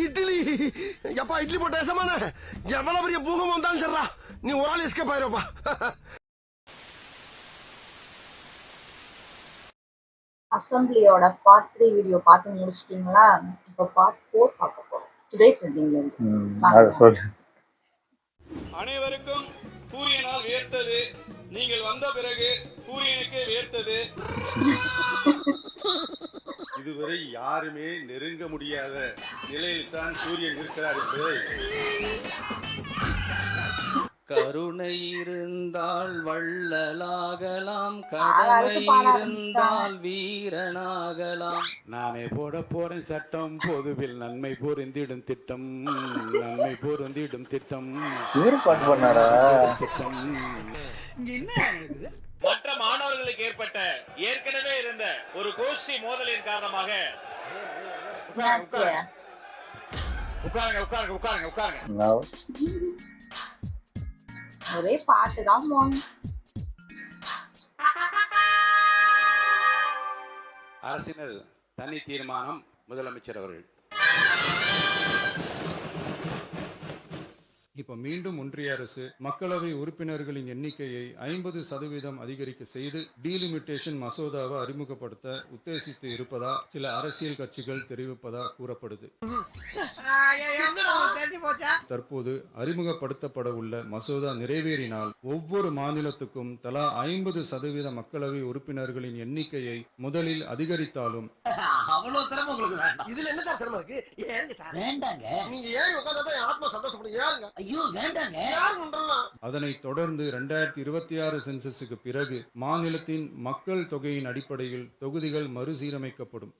இட்லி எப்பா இட்லி போட்ட சமான எவ்வளவு பெரிய பூகம் வந்தாலும் சரிடா நீ ஒரு ஆள் எஸ்கேப் ஆயிருப்பா. அசம்பிளியோட பார்ட் 3 வீடியோ பார்த்து முடிச்சிட்டீங்களா? இப்போ பார்ட் 4 பார்க்க போறோம். டுடே ட்ரெண்டிங்ல இருந்து. அனைவருக்கும் சூரியனால் வேர்த்தது, நீங்கள் வந்த பிறகு சூரியனுக்கே வேர்த்தது. இதுவரை யாருமே நெருங்க முடியாத நிலையில் தான் சூரியன் இருக்கிறார் என்பதை கருணை இருந்தால் வள்ளலாகலாம், கடமை இருந்தால் வீரனாகலாம். நானே போட போறேன் சட்டம், பொதுவில் நன்மை பொருந்திடும் திட்டம், நன்மை பொருந்திடும் திட்டம். திட்டம் மற்ற மாணவர்களுக்கு ஏற்பட்ட ஏற்கனவே இருந்த ஒரு கோஷ்டி மோதலின் காரணமாக உட்காருங்க. ஒரே பாட்டு தான் போங்க. அரசினர் தனி தீர்மானம் முதலமைச்சர் அவர்கள். இப்ப மீண்டும் ஒன்றிய அரசு மக்களவை உறுப்பினர்களின் எண்ணிக்கையை 50% அதிகரிக்க செய்து டீலிமிட்டேஷன் மசோதாவை அறிமுகப்படுத்த உத்தேசித்து இருப்பதா சில அரசியல் கட்சிகள் தெரிவிப்பதா கூறப்படுது. தற்போது அறிமுகப்படுத்தப்பட உள்ள மசோதா நிறைவேறினால் ஒவ்வொரு மாநிலத்துக்கும் தலா 50% மக்களவை உறுப்பினர்களின் எண்ணிக்கையை முதலில் அதிகரித்தாலும் அதனைத் தொடர்ந்து 2026 சென்சஸுக்கு பிறகு மாநிலத்தின் மக்கள் தொகையின் அடிப்படையில் தொகுதிகள் மறுசீரமைக்கப்படும்.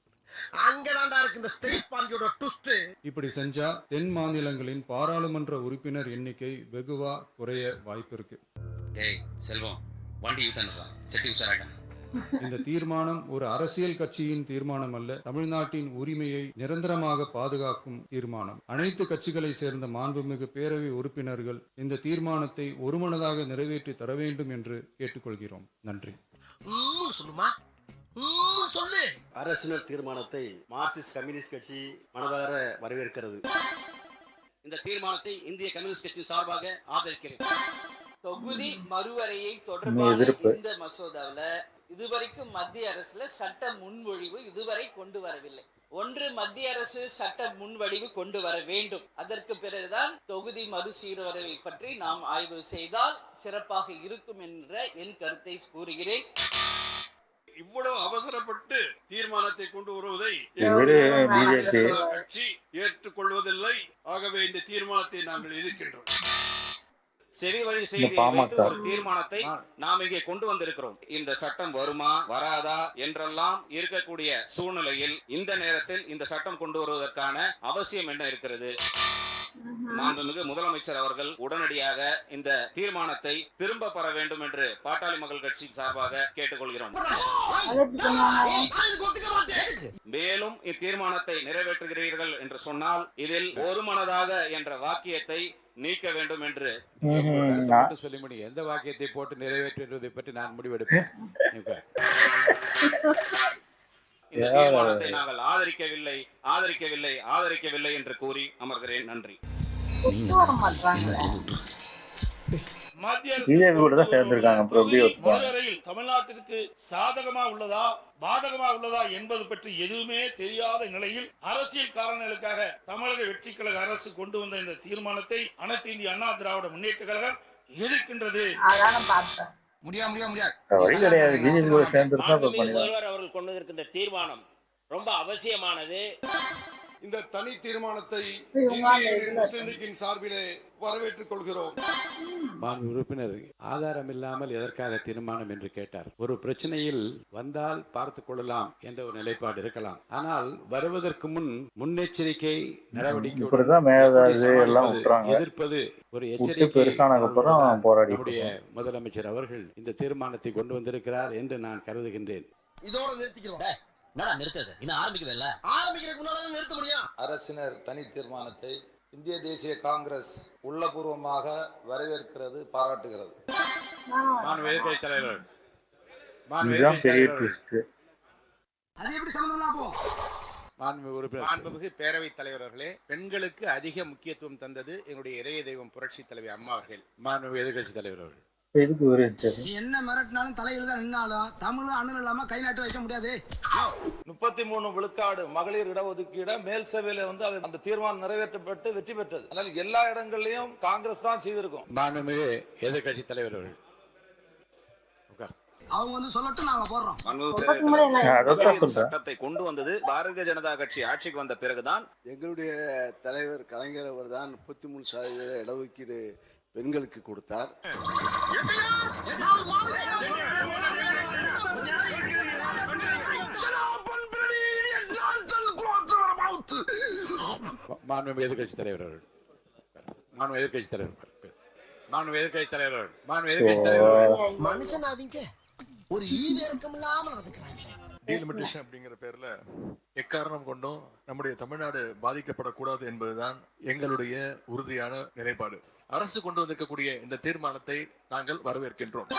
இப்படி செஞ்சா தென் மாநிலங்களின் பாராளுமன்ற உறுப்பினர் எண்ணிக்கை வெகுவா குறைய வாய்ப்பு இருக்கு. இந்த தீர்மானம் ஒரு அரசியல் கட்சியின் தீர்மானம் அல்ல, தமிழ்நாட்டின் உரிமையை நிரந்தரமாக பாதுகாக்கும் தீர்மானம். அனைத்து கட்சிகளை சேர்ந்த மாண்புமிகு பேரவை உறுப்பினர்கள் இந்த தீர்மானத்தை ஒருமனதாக நிறைவேற்றி தர வேண்டும் என்று கேட்டுக்கொள்கிறோம். நன்றி. அரசியல் தீர்மானத்தை மார்க்சிஸ்ட் கம்யூனிஸ்ட் கட்சி மனதார வரவேற்கிறது. இந்த தீர்மானத்தை இந்திய கம்யூனிஸ்ட் கட்சி சார்பாக ஆதரிக்கிறேன். தொகுதி மறுவரையை தொடர்பான இந்த மசோதாவில் இதுவரைக்கும் மத்திய அரசுல சட்ட முன்வடிவு இதுவரை கொண்டு வரவில்லை. ஒன்று மத்திய அரசு சட்ட முன்வடிவு கொண்டு வர வேண்டும். அதற்கு பிறகுதான் தொகுதி மறுசீரமைப்பை பற்றி நாம் ஆய்வு செய்தால் சிறப்பாக இருக்கும் என்ற என் கருத்தை கூறுகிறேன். இவ்வளவு அவசரப்பட்டு தீர்மானத்தை கொண்டு வருவதை கட்சி ஏற்றுக்கொள்வதில்லை. ஆகவே இந்த தீர்மானத்தை நாங்கள் எதிர்க்கின்றோம். செவி வழி செய்தி ஒரு தீர்மானத்தை நாம் இங்கே கொண்டு வந்திருக்கிறோம். இந்த சட்டம் வருமா வராதா என்றெல்லாம் இருக்கக்கூடிய சூழ்நிலையில் இந்த நேரத்தில் இந்த சட்டம் கொண்டு வருவதற்கான அவசியம் என்ன இருக்கிறது? மாண்புமிகு முதலமைச்சர் அவர்கள் உடனடியாக இந்த தீர்மானத்தை திரும்ப பெற வேண்டும் என்று பாட்டாளி மக்கள் கட்சி சார்பாக கேட்டுக்கொள்கிறோம். மேலும் இத்தீர்மானத்தை நிறைவேற்றுகிறீர்கள் என்று சொன்னால் இதில் ஒருமனதாக என்ற வாக்கியத்தை நீக்க வேண்டும் என்று சொல்லி முடியும். எந்த வாக்கியத்தை போட்டு நிறைவேற்றுவதை பற்றி நான் முடிவெடுப்பேன். இந்த தீர்மானத்தை நாங்கள் ஆதரிக்கவில்லை என்று கூறி அமர்கிறேன். நன்றி. தமிழ்நாட்டிற்கு சாதகமா உள்ளதா பாதகமா உள்ளதா என்பது பற்றி எதுவுமே தெரியாத நிலையில் அரசியல் காரணங்களுக்காக தமிழக வெற்றி கழக அரசு கொண்டு வந்த இந்த தீர்மானத்தை அனைத்து இந்திய அண்ணா திராவிட முன்னேற்ற கழகம் எதிர்க்கின்றது. முதல்வர் அவர்கள் கொண்டு வந்திருக்கின்ற தீர்மானம் ரொம்ப அவசியமானது. இந்த தனி தீர்மானத்தை சார்பிலே வரவேற்றுக் கொள்கிறோம். உறுப்பினர் ஆதாரம் இல்லாமல் எதற்காக தீர்மானம் என்று கேட்டார். ஒரு பிரச்சனையில் வந்தால் பார்த்துக் கொள்ளலாம் என்ற ஒரு நிலைப்பாடு இருக்கலாம். ஆனால் வருவதற்கு முன்னெச்சரிக்கை நடவடிக்கை எதிர்ப்பது ஒரு எச்சரிக்கை. நம்முடைய முதலமைச்சர் அவர்கள் இந்த தீர்மானத்தை கொண்டு வந்திருக்கிறார் என்று நான் கருதுகின்றேன். இதோட நிறுத்திக்கிறோம். அரசினர் தனி தீர்மானத்தை இந்திய தேசிய காங்கிரஸ் உள்ளபூர்வமாக வரவேற்கிறது, பாராட்டுகிறது. மாண்புமிகு பேரவைத் தலைவர் அவர்களே, பெண்களுக்கு அதிக முக்கியத்துவம் தந்தது எங்களுடைய இதய தெய்வம் புரட்சி தலைவி அம்மா அவர்கள். மாண்புமிகு எதிர்கட்சி தலைவர் அவர்கள். என்ன மிரட்டினாலும் தலையில தான் நின்னாலும் தமிழும் அண்ணன் இல்லாம கை நாட்டு வைக்க முடியாது. 33 விழுக்காடு மகளிர் இடஒதுக்கீட மேல் சபையில வந்து அந்த தீர்மானம் நிறைவேற்றப்பட்டு வெற்றி பெற்றது. அதனால எல்லா இடங்கள்லயும் காங்கிரஸ் தான் செய்திருக்கும். மாண்புமிகு எதிர்கட்சி தலைவர் அவர்கள். அவங்க வந்து சொல்லட்டும், நாங்க போடுறோம். சட்டத்தை கொண்டு வந்தது பாரதிய ஜனதா கட்சி ஆட்சிக்கு வந்த பிறகுதான். எங்களுடைய தலைவர் கலைஞர் அவர் தான் 33% இடஒதுக்கீடு பெண்களுக்கு கொடுத்தார். மாண்புமிகு எதிர்கட்சி தலைவர் அவர்கள். மாண்புமிகு எதிர்கட்சி தலைவர். மாண்புமிகு எதிர்கட்சி தலைவர். மாண்புமிகு எதிர்கட்சி தலைவர். மனுஷனாவீங்க ஒரு ஈவிரக்கம் இல்லாம நடந்துக்கிறாங்க. டீலிமிட்டேஷன் அப்படிங்கிற பேர்ல எக்காரணம் கொண்டும் நம்முடைய தமிழ்நாடு பாதிக்கப்படக்கூடாது என்பதுதான் எங்களுடைய உறுதியான நிலைப்பாடு. அரசு கொண்டு வந்திருக்கக்கூடிய இந்த தீர்மானத்தை நாங்கள் வரவேற்கின்றோம்.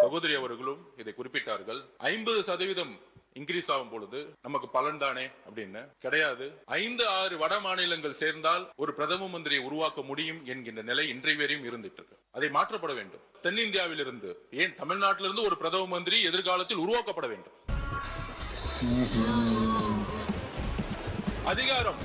சகோதரி அவர்களும் இதை குறிப்பிட்டார்கள். 50% இன்கிரீஸ் ஆகும் பொழுது நமக்கு பலன் தானே அப்படின்னு. கிடையாது. 5-6 வட மாநிலங்கள் சேர்ந்தால் ஒரு பிரதம மந்திரியை உருவாக்க முடியும் என்கின்ற நிலை இன்றைய வரையும் இருந்துட்டு இருக்கு. அதை மாற்றப்பட வேண்டும். தென்னிந்தியாவில் இருந்து, ஏன் தமிழ்நாட்டிலிருந்து ஒரு பிரதம மந்திரி எதிர்காலத்தில் உருவாக்கப்பட வேண்டும். அதிகாரம்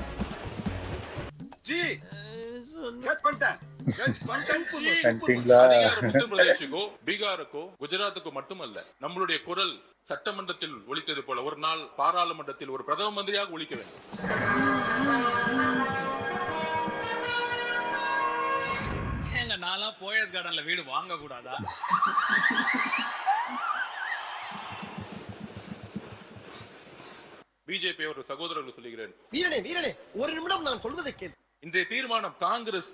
உத்தரப்பிரதேசுக்கோ பீகாருக்கோ குஜராத்துக்கோ மட்டுமல்ல, நம்மளுடைய குரல் சட்டமன்றத்தில் ஒலித்தது போல ஒரு நாள் பாராளுமன்றத்தில் ஒரு பிரதம மந்திரியாக ஒலிக்க வேண்டும். எங்க நாளா போயஸ் கார்டன்ல வீடு வாங்க கூடாதா? பிஜேபி ஒரு சகோதரர்கள் சொல்லுகிறேன். வீரனே வீரனே, ஒரு நிமிடம் நான் சொல்வதை கேள். இன்றைய தீர்மானம் காங்கிரஸ்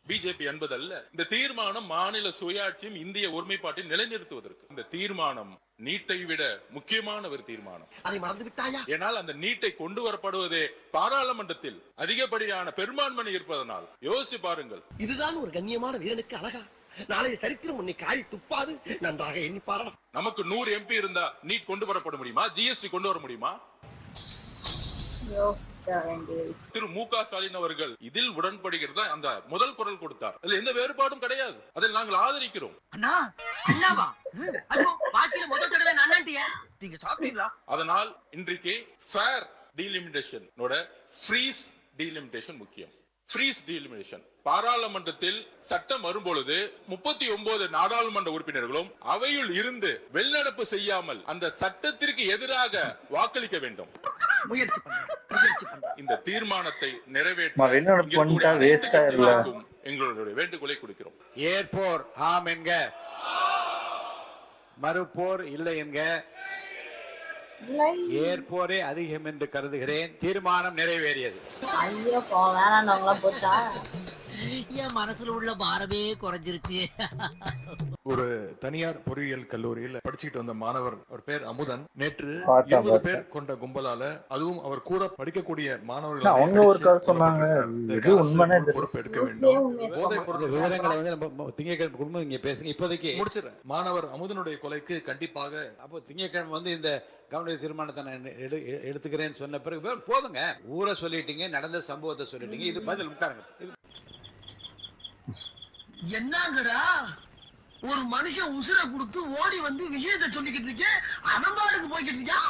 பிஜேபி என்பதல்ல. இந்த தீர்மானம் மாநில சுயாட்சியும் இந்திய ஒருமைப்பாட்டை நிலைநிறுத்துவதற்கு. இந்த தீர்மானம் நீட்டை விட முக்கியமான ஒரு தீர்மானம். அதை மறந்து விட்டாயா? ஏனால் அந்த நீட்டை கொண்டு வரப்படுவதே பாராளுமன்றத்தில் அதிகப்படியான பெரும்பான்மை இருப்பதனால். யோசிச்சு பாருங்கள். இதுதான் ஒரு கண்ணியமான வீரனுக்கு அழகா? நாளைய சரித்திரம் உன்னை காரி துப்பாது. நன்றாக எண்ணி பாருங்க. நமக்கு 100 MP இருந்தா நீட் கொண்டு வரப்பட முடியுமா? ஜிஎஸ்டி கொண்டு வர முடியுமா? திரு மு க ஸ்டாலின் அவர்கள் இதில் உடன்படுகிறதா அந்த முதல் குரல் கொடுத்தார். அதுல எந்த வேறுபாடும் கிடையாது. அதில் நாங்கள் ஆதரிக்கிறோம். அதனால் இன்றைக்கு ஃபேர் டீலிமிட்டேஷன் ஃப்ரீஸ் டீலிமிட்டேஷன் முக்கியம். ஃப்ரீஸ் டீலிமிட்டேஷன் பாராளுமன்றத்தில் சட்டம் வரும்பொழுது 39 நாடாளுமன்ற உறுப்பினர்களும் அவையில் இருந்து வெளிநடப்பு செய்யாமல் அந்த சட்டத்திற்கு எதிராக வாக்களிக்க வேண்டும். இந்த தீர்மானத்தை நிறைவேற்ற எங்களுடைய வேண்டுகோளை கொடுக்கிறோம். ஏற்போர் ஆம் என்க, மறுப்போர் இல்லை என்க. ஏற்போரே அதிகம் என்று கருதுகிறேன். தீர்மானம் நிறைவேறியது. ஐயோ வேணாம் போட்டா என் மனசுல உள்ள பாரமே குறைஞ்சிருச்சு. ஒரு தனியார் பொறியியல் கல்லூரியில் படிச்சுட்டு வந்த மாணவர், அவர் பேர் அமுதன், நேற்று 20 பேர் கொண்ட கும்பலால, அதுவும் அவர் கூட படிக்கக்கூடிய மாணவர்கள் சொன்னாங்க. பொறுப்பு எடுக்க வேண்டும். போதைப் பொருள் விவரங்களை வந்து நம்ம திங்கட்கிழமை இங்க பேசுங்க. இப்போதைக்கு முடிச்சிடறேன். மாணவர் அமுதனுடைய கொலைக்கு கண்டிப்பாக அப்போ திங்கட்கிழமை வந்து இந்த கவர்னர் தீர்மானத்தை நான் எடுத்துக்கிறேன்னு சொன்ன பிறகு போதுங்க. ஊரை சொல்லிட்டீங்க, நடந்த சம்பவத்தை சொல்லிட்டீங்க. இது பதில் உட்காருங்க. என்னங்கடா ஒரு மனுஷன் உசுரை கொடுத்து ஓடி வந்து விஷயத்தை சொல்லிக்கிட்டு இருக்கேன், அதம்பாடுக்கு போய்கிட்டு இருக்கா.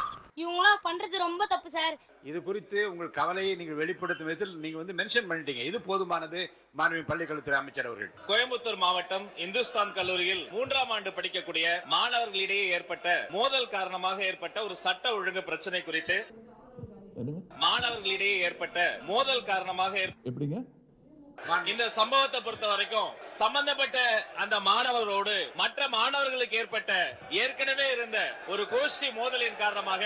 இவங்களாம் பண்றது ரொம்ப தப்பு சார். இது குறித்து உங்கள் கவலையை நீங்கள் வெளிப்படுத்தும் விதத்தில் நீங்க வந்து மென்ஷன் பண்ணிட்டீங்க. இது போதுமானது. மாணவி பள்ளிக்கல்வித்துறை அமைச்சர் அவர்கள். கோயம்புத்தூர் மாவட்டம் இந்துஸ்தான் கல்லூரியில் 3ஆம் ஆண்டு படிக்கக்கூடிய மாணவர்களிடையே ஏற்பட்ட மோதல் காரணமாக ஏற்பட்ட ஒரு சட்ட ஒழுங்கு பிரச்சனை குறித்து மாணவர்களிடையே ஏற்பட்ட மோதல் காரணமாக எப்படிங்க இந்த சம்பவத்தை பொறுத்த வரைக்கும் சம்பந்தப்பட்ட அந்த மாணவர்களோடு மற்ற மாணவர்களுக்கு ஏற்பட்ட ஏற்கனவே இருந்த ஒரு கோஷ்டி மோதலின் காரணமாக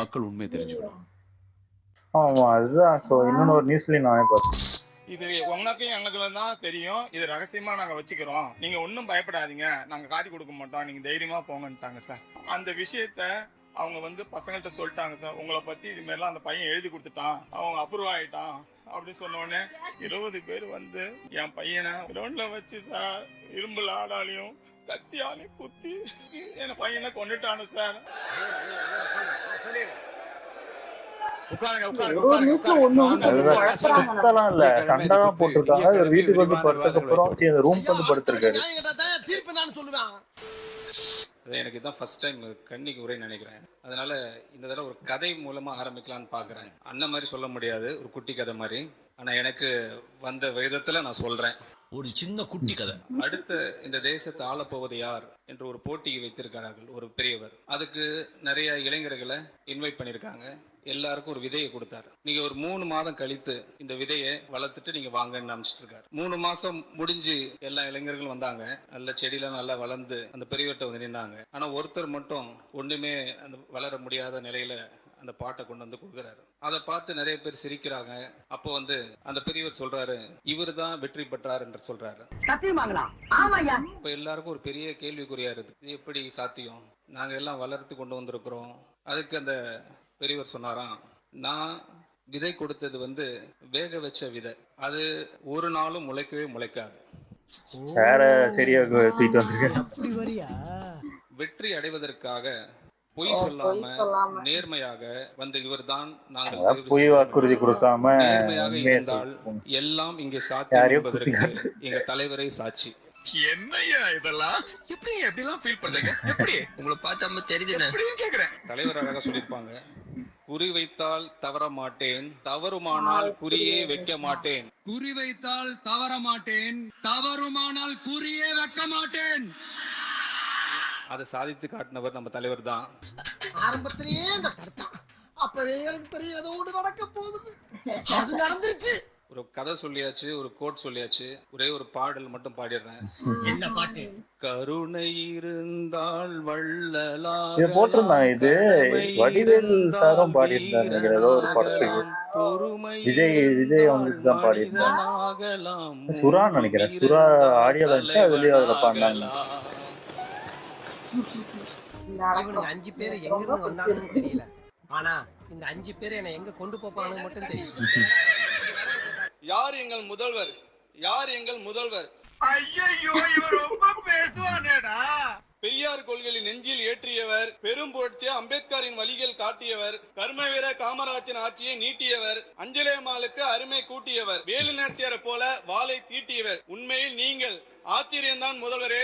மக்கள் உண்மை தெரிஞ்சுக்கணும். இது உனக்கும் எங்களுக்கும் தான் தெரியும். இது ரகசியமா நாங்க வச்சுக்கிறோம். நீங்க ஒன்னும் பயப்படாதீங்க, நாங்க காட்டி கொடுக்க மாட்டோம், நீங்க தைரியமா போங்கன்ட்டாங்க சார். அந்த விஷயத்த அவங்க வந்து பசங்கள்கிட்ட சொல்லிட்டாங்க சார், உங்களை பத்தி இது மாதிரிலாம் அந்த பையன் எழுதி கொடுத்துட்டான், அவங்க அப்ரூவ் ஆயிட்டான் அப்படின்னு சொன்ன உடனே 20 பேர் வந்து என் பையனை கிரவுண்ட்ல வச்சு சார் இரும்புல ஆடாலையும் கத்தியாலையும் குத்தி என் பையனை கொண்டுட்டானு சார். சண்டைதான் போட்டிருக்காங்க. இவர் வீட்டுக்கு வந்து படுத்ததுக்கு அப்புறம் ரூம் வந்து படுத்திருக்காரு. எனக்கு இதான் ஃபர்ஸ்ட் டைம் கண்ணிக்கு உரை நினைக்கிறேன். அதனால இந்த தடவை ஒரு கதை மூலமா ஆரம்பிக்கலாம்னு பாக்குறேன். அண்ணன் மாதிரி சொல்ல முடியாது, ஒரு குட்டி கதை மாதிரி. ஆனா எனக்கு வந்த விதத்துல நான் சொல்றேன். ஒரு சின்ன குட்டி கதை. அடுத்த இந்த தேசத்தை ஆளப்போவது யார் என்று ஒரு போட்டியை வைத்திருக்கிறார்கள் ஒரு பெரியவர். அதுக்கு நிறைய இளைஞர்களை இன்வைட் பண்ணியிருக்காங்க. எல்லாருக்கும் ஒரு விதையை கொடுத்தாரு. நீங்க ஒரு 3 மாதம் கழித்து இந்த விதையை வளர்த்துட்டு நீங்க வாங்கன்னு நினைச்சிட்டு இருக்காரு. 3 மாசம் முடிஞ்சு எல்லா இளைஞர்களும் வந்தாங்க. நல்ல செடியெல்லாம் நல்லா வளர்ந்து அந்த பெரியவர்கிட்ட வந்து நின்னாங்க. ஆனா ஒருத்தர் மட்டும் ஒண்ணுமே அந்த வளர முடியாத நிலையில அந்த பாட்டை கொண்டு வந்து கொடுக்குறாரு. அதை பார்த்து நிறைய பேர் சிரிக்கிறாங்க. அப்போ வந்து அந்த பெரியவர் சொல்றாரு, இவர் தான் வெற்றி பெற்றார் என்று சொல்றாரு. இப்ப எல்லாருக்கும் ஒரு பெரிய கேள்விக்குறியா இருக்கு, இது எப்படி சாத்தியம்? நாங்க எல்லாம் வளர்த்து கொண்டு வந்திருக்கிறோம். அதுக்கு அந்த பெரியவர் சொன்னாராம், நான் விதை கொடுத்தது வந்து வேக வச்ச விதை, அது ஒரு நாளும் முளைக்கவே முளைக்காது. வெற்றி அடைவதற்காக பொய் சொல்லாம நேர்மையாக வந்த இவர் தான் நாங்கள் பொய் வாக்குறுதி கொடுக்காம நேர்மையாக இருந்தால் எல்லாம் இங்கே சாத்தியம் என்பதற்கு எங்க தலைவரை சாட்சி. என்னையா இதெல்லாம்? எப்படி எப்படிலாம் ஃபீல் பண்றீங்க? எப்படி உங்களை பார்த்தாம தெரியுதுன்னு எப்படின்னு கேக்குறேன். தலைவர் அழகா சொல்லிருப்பாங்க, குறி வைத்தால் தவற மாட்டேன், தவறுமானால் குறியே வைக்க மாட்டேன். குறி வைத்தால் தவற மாட்டேன், தவறுமானால் குறியே வைக்க மாட்டேன். அதை சாதித்து காட்டினவர் நம்ம தலைவர் தான். ஆரம்பத்திலேயே அந்த கருத்தா அப்பவே எனக்கு தெரியாத ஒன்று நடக்க போகுது, அது நடந்துருச்சு. ஒரு கதை சொல்லியாச்சு, ஒரு கோட் சொல்லியாச்சு, ஒரே ஒரு பாடல் மட்டும் பாடிடுறேன். என்ன பாட்டு? கருணை இருந்தால் வள்ளலாக. இது போட்டிருந்தாங்க, இது வடிவேல் சாரும் பாடியிருந்தார் நினைக்கிறேன் ஏதோ ஒரு படத்துக்கு. விஜய் அவங்களுக்கு தான் பாடியிருந்தாங்க. சுரான்னு நினைக்கிறேன். சுரா ஆடியோ லான்ச்சு அதுலயும் அதுல பாடினாங்க. இவனுங்க 5 பேர் எங்க இருந்து வந்தாங்கன்னு தெரியல, ஆனா இந்த 5 பேர் என்ன எங்க கொண்டு போப்பானு மட்டும் தெரியும். யார் எங்கள் முதல்வர்? யார் எங்கள் முதல்வர்? ஐயோ இவன் ரொம்ப பேசுவானேடா. பெரியார் கொள்கையை நெஞ்சில் ஏற்றியவர், பெரும் புரட்சி அம்பேத்கரின் வழிகள் காட்டியவர், கர்மவீர காமராஜின் ஆட்சியை நீட்டியவர், அஞ்சலேமாளுக்கு அருமை கூட்டியவர், வேலு நாச்சியாரை போல வாளை தீட்டியவர். உண்மையில் நீங்கள் ஆச்சரியம்தான் முதல்வரே.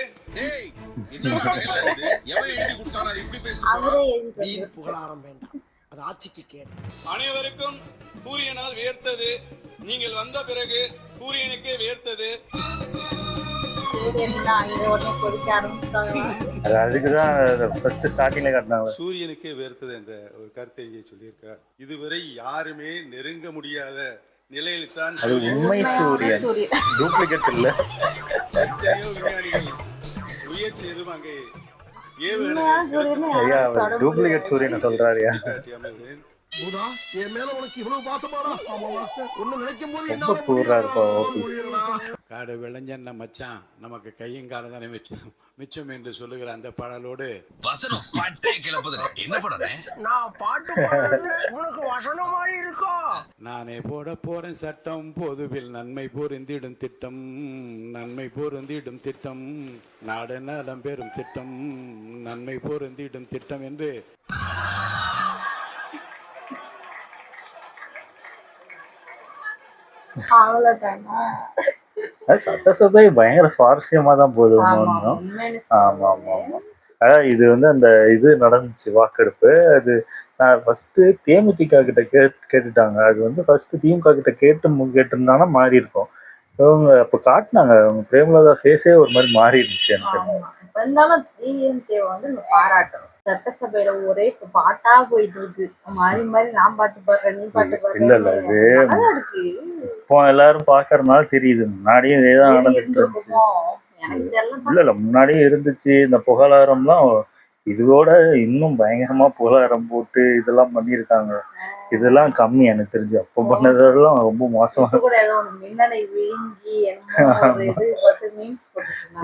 புகழாரம் வேண்டாம், அது ஆட்சிக்கு கேடு. அனைவருக்கும் சூரியனால் வேர்த்தது, நீங்கள் வந்த பிறகு சூரியனுக்கே வேர்த்தது. சூரியனுக்கே வேர்த்தது என்ற ஒரு கருத்தை இங்கே சொல்லியிருக்கார். இதுவரை யாருமே நெருங்க முடியாத நிலையில் தான் உண்மை சூரியன், டூப்ளிகேட் இல்ல. எத்தனையோ விஞ்ஞானிகள் முயற்சி எதுவும் அங்கே டூப்ளிகேட் சூரியனை சொல்றாரு. என் மேல உனக்கு இவ்வளவு பாசமாடா? ஒண்ணு நினைக்கும் போது என்ன காடு விளைஞ்சன்ன மச்சான், நமக்கு கையும் காலம் தானே மிச்சம் என்று சொல்லுகிற அந்த பாடலோடு வசனம் பாட்டே கிளப்புது. என்ன பண்ற? நான் பாட்டு பாடுறது உனக்கு வசனமாய் இருக்கா? நானே போட போறேன் சட்டம், பொதுவில் நன்மை பொருந்திடும் திட்டம், நன்மை பொருந்திடும் திட்டம், நாடு நலம் பெறும் திட்டம், நன்மை பொருந்திடும் திட்டம் என்று சட்டசபை பயங்கர சுவாரஸ்யமா தான் போகுது. ஆமா ஆமா ஆமா. அதான் இது வந்து அந்த இது நடந்துச்சு வாக்கெடுப்பு. அது ஃபர்ஸ்ட் தேமுதிக கிட்ட கேட்டுட்டாங்க. அது வந்து ஃபர்ஸ்ட் திமுக கிட்ட கேட்டிருந்தாங்கன்னா மாறி இருக்கும். இவங்க அப்ப காட்டினாங்க, அவங்க பிரேமலதா ஃபேஸே ஒரு மாதிரி மாறி இருந்துச்சு எனக்கு. இருந்தாலும் டிஎம்கே வந்து பாராட்டணும். சட்டசபையில ஒரே பாட்டா போயிட்டு இருக்கு, மாறி மாறி நான் பாட்டு பாடுறேன் நீ பாட்டு பாடுறேன். இல்ல இது இப்போ எல்லாரும் பாக்குறதுனால தெரியுது. முன்னாடியும் இதேதான் நடந்துட்டு இருந்துச்சு. இல்ல முன்னாடியும் இருந்துச்சு. இந்த புகழாரம்லாம் இதோட இன்னும் பயங்கரமா புகழாரம் போட்டு இதெல்லாம் பண்ணிருக்காங்க. இதெல்லாம் கம்மி எனக்கு தெரிஞ்சு. அப்போ பண்ணதெல்லாம் ரொம்ப மோசமா.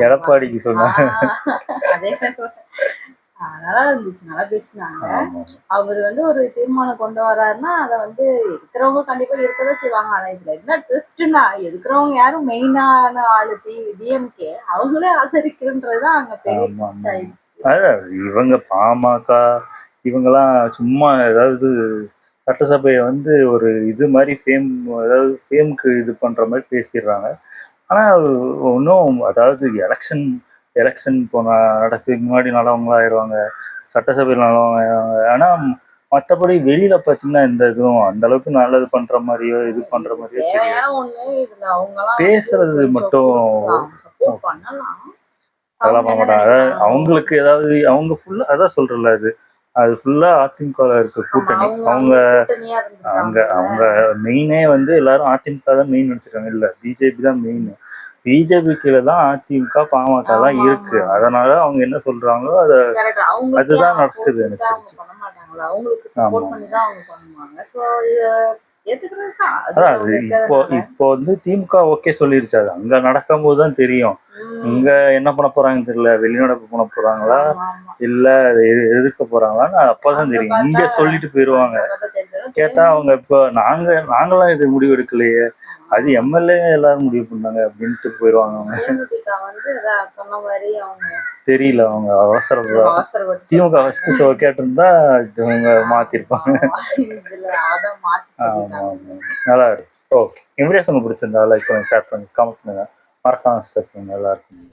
எடப்பாடிக்கு சொன்னாங்க. நல்லா இருந்துச்சு, நல்லா பேசினாங்க. ஆமா. அவர் வந்து ஒரு தீர்மானம் கொண்டு வராருன்னா அதை வந்து இருக்கிறவங்க கண்டிப்பா இருக்கதான் செய்வாங்க. ஆனா இதுல என்ன ட்விஸ்ட்னா இருக்கிறவங்க யாரும் மெயினான ஆளு டிஎம்கே அவங்களே ஆதரிக்கிறன்றதுதான் அங்க பெரிய ஆமா ட்விஸ்ட் ஆமா. ஆயிடுச்சு. அதான் இவங்க பாமக இவங்கெல்லாம் சும்மா ஏதாவது சட்டசபையை வந்து ஒரு இது மாதிரி ஃபேம், அதாவது ஃபேமுக்கு இது பண்ற மாதிரி பேசிடுறாங்க. ஆனா ஒன்றும், அதாவது எலெக்ஷன் போன நடக்கிறதுக்கு முன்னாடி நல்லவங்களா ஆயிடுவாங்க, சட்டசபையில் நல்லவங்க ஆயிடுவாங்க. ஆனா மற்றபடி வெளியில பார்த்தீங்கன்னா எந்த இதுவும் அந்த அளவுக்கு நல்லது பண்ற மாதிரியோ இது பண்ற மாதிரியோ தெரியாது. தேவையான ஒண்ணு இதுல அவங்கலாம் பேசுறது மட்டும் சப்போர்ட் பண்ணலாம். அதெல்லாம் அவங்க பண்ண என்ன மாட்டாங்க. அதாவது நினைக்கிறாங்க? அவங்களுக்கு ஏதாவது அவங்க ஃபுல்லா அதான் சொல்றல, அது ஃபுல்லா அதிமுக இருக்க ஆமா, கூட்டணி. அவங்க அவங்க கூட்டணியா அவங்க இருந்திருக்காங்க. அவங்க மெயினே வந்து எல்லாரும் அதிமுக தான் மெயின் நினைச்சிருக்காங்க. இல்ல, பிஜேபி தான் மெயின். பிஜேபி கீழே தான் அதிமுக பாமக எல்லாம் ஆமா இருக்கு. ஆமா அதனால அவங்க என்ன சொல்றாங்களோ அதை கரெக்ட். அவங்களுக்கே அதுதான் நடக்குது ஆப்போசிட்டா எனக்கு அவங்க தெரிஞ்சு. பண்ண மாட்டாங்களா? அவங்களுக்கு ஆமா சப்போர்ட் பண்ணி தான் அவங்க பண்ணுவாங்க. சோ இது ஏத்துக்கிறது தான். அது அதான் அவங்க இப்போ இருக்கிறதுனால. இப்போ வந்து திமுக ஓகே சொல்லிருச்சு. அது அங்க நடக்கும் போது தான் தெரியும். இங்க என்ன பண்ண போறாங்கன்னு தெரியல. வெளிநடப்பு பண்ண போறாங்களா ஆமா ஆமா. இல்ல அதை எதிர்க்க போறாங்களான்னு அப்பதான் அங்க தெரியும். பார்த்தா இங்க சொல்லிட்டு போயிருவாங்க. அங்க பார்த்தா தெரிஞ்சிடும். கேட்டா அவங்க இப்போ நாங்களாம் இது முடிவு எடுக்கலையே, அது எம்எல்ஏ எல்லாரும் முடிவு பண்ணாங்க அப்படின்ட்டு போயிடுவாங்க. அவங்க தேமுதிக வந்து அதான் சொன்ன மாதிரி அவங்க தெரியல, அவங்க அவசரப்பட்டு திமுக ஃபர்ஸ்ட் கேட்டிருந்தா இவங்க மாத்திருப்பாங்க. இதுல அதான் மாத்தி ஆமா சொல்லிட்டாங்க. ஆமா, நல்லா இருக்கு. ஓகே, இம்ப்ரெஸ் உங்களுக்கு பிடிச்சிருந்தா லைக் பண்ணுங்க, ஷேர் பண்ணுங்க, கமெண்ட் பண்ணுங்க, மறக்காம சப்ஸ்கிரைப் பண்ணுங்க. நல்லா இருக்கும்.